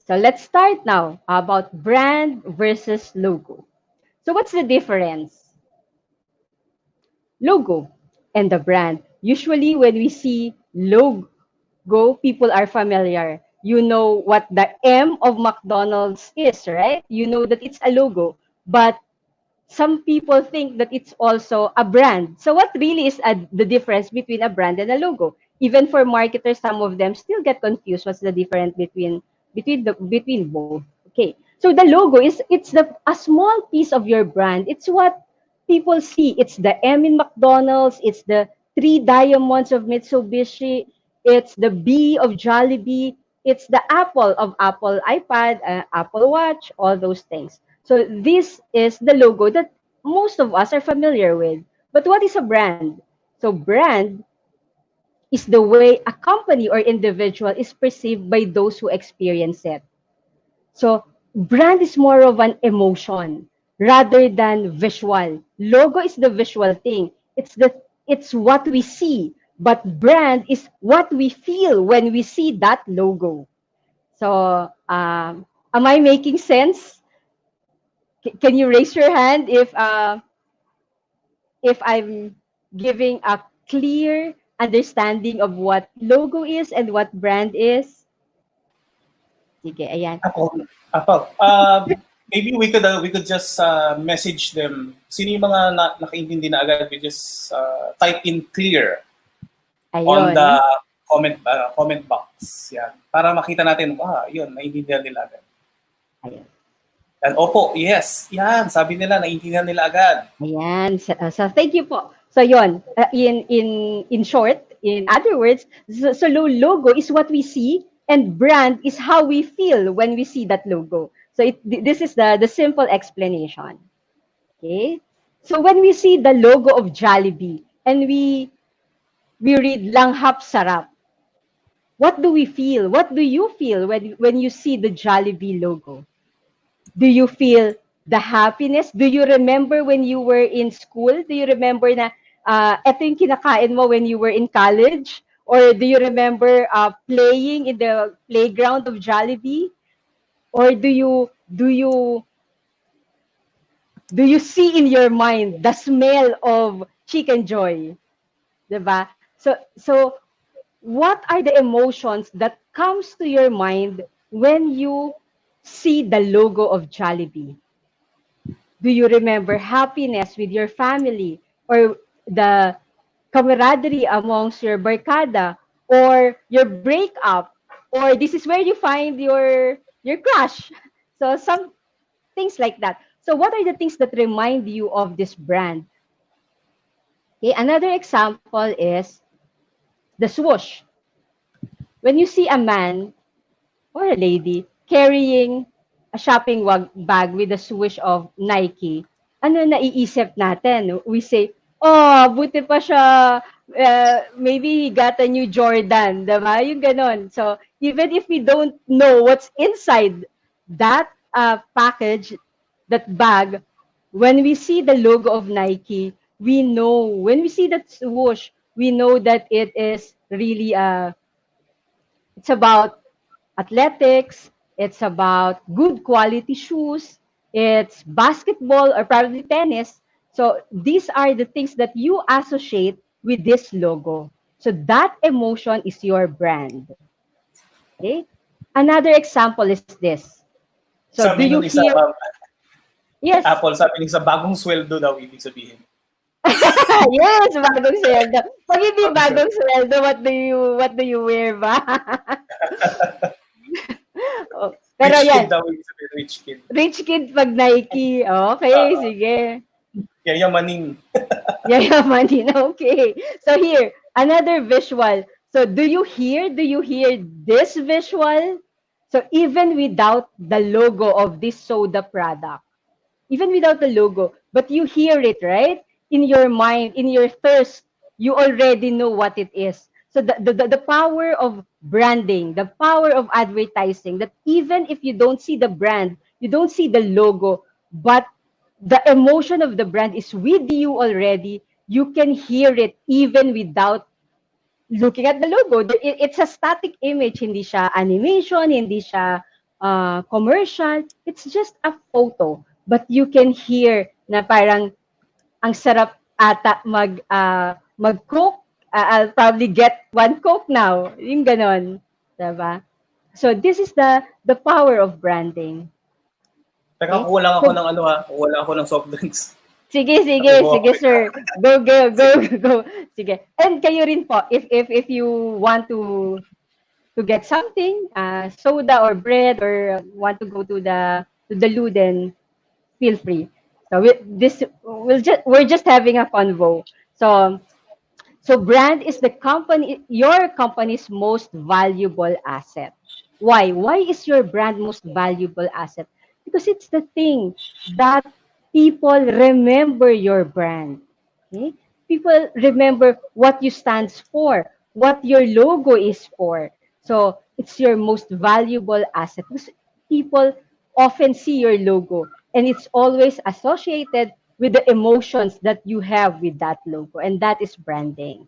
So let's start now about brand versus logo. So what's the difference? Logo and the brand. Usually when we see logo, people are familiar. You know what the M of McDonald's is, right? You know that it's a logo. But some people think that it's also a brand. So what really is the difference between a brand and a logo? Even for marketers, some of them still get confused. What's the difference between both? Okay, so the logo is it's a small piece of your brand. It's what people see. It's the M in McDonald's. It's the three diamonds of Mitsubishi. It's the B of Jollibee. It's the Apple of Apple iPad, Apple Watch, all those things. So this is the logo that most of us are familiar with. But what is a brand? So brand is the way a company or individual is perceived by those who experience it. So brand is more of an emotion rather than visual. Logo is the visual thing. It's what we see, but brand is what we feel when we see that logo. So am I making sense? Can you raise your hand if I'm giving a clear understanding of what logo is and what brand is? Sige, ayan. Apple. Maybe we could just message them. Sino yung mga nakaintindi na agad? We just type in clear on Ayun. the comment box. Yan. Para makita natin, yun, naiintindihan nila agad. Ayun. And opo, yes. Yan, sabi nila, naiintindihan nila agad. Ayan. So thank you po. So yun, in short, in other words, so logo is what we see and brand is how we feel when we see that logo. So this is the simple explanation. Okay? So when we see the logo of Jollibee and we read Langhap Sarap, what do we feel? What do you feel when you see the Jollibee logo? Do you feel the happiness? Do you remember when you were in school? Do you remember na ito yung kinakain mo when you were in college? Or do you remember playing in the playground of Jollibee? Or do you see in your mind the smell of Chicken Joy? Diba? So what are the emotions that comes to your mind when you see the logo of Jollibee? Do you remember happiness with your family or the camaraderie amongst your barkada or your breakup or this is where you find your crush? So some things like that. So what are the things that remind you of this brand? Okay, another example is the swoosh. When you see a man or a lady carrying a shopping bag with a swoosh of Nike, ano naiisip natin? We say, oh, buti pa siya, maybe he got a new Jordan, diba? Yung ganon. So, even if we don't know what's inside that package, that bag, when we see the logo of Nike, we know, when we see that swoosh, we know that it is really it's about athletics, it's about good quality shoes, it's basketball or probably tennis. So these are the things that you associate with this logo. So that emotion is your brand. Okay? Another example is this. So do Sabi you nung isa, hear? Yes. Apple, sabi nung sa bagong sweldo daw, ibig sabihin. Yes, bagong sweldo. Pag hindi bagong sweldo, what do you wear ba? Oh, pero Rich yan, kid daw, ibig sabihin, rich kid. rich kid pag Nike. Okay, sige. Yayamanin. Yayamanin. Okay. So here, another visual. So do you hear this visual? So even without the logo of this soda product, even without the logo, but you hear it, right? In your mind, in your thirst, you already know what it is. So the power of branding, the power of advertising, that even if you don't see the brand, you don't see the logo, but the emotion of the brand is with you already, you can hear it even without looking at the logo. It's a static image, hindi siya animation, hindi siya commercial. It's just a photo. But you can hear na parang ang sarap ata mag-cook. I'll probably get one Coke now. Yung ganon. Diba? So this is the power of branding. Teka, Okay? kuha lang ako So ng ano ha, kuha lang ako ng soft drinks. sige, sige, Nakuha ko. sige, sir. Go, go, go, go. Sige. And kayo rin po, if you want to get something, soda or bread, or want to go to the loo, then feel free. So we're just having a convo. So brand is your company's most valuable asset. Why? Why is your brand most valuable asset? Because it's the thing that people remember your brand. Okay? People remember what you stands for, what your logo is for. So it's your most valuable asset because people often see your logo and it's always associated with the emotions that you have with that logo, and that is branding.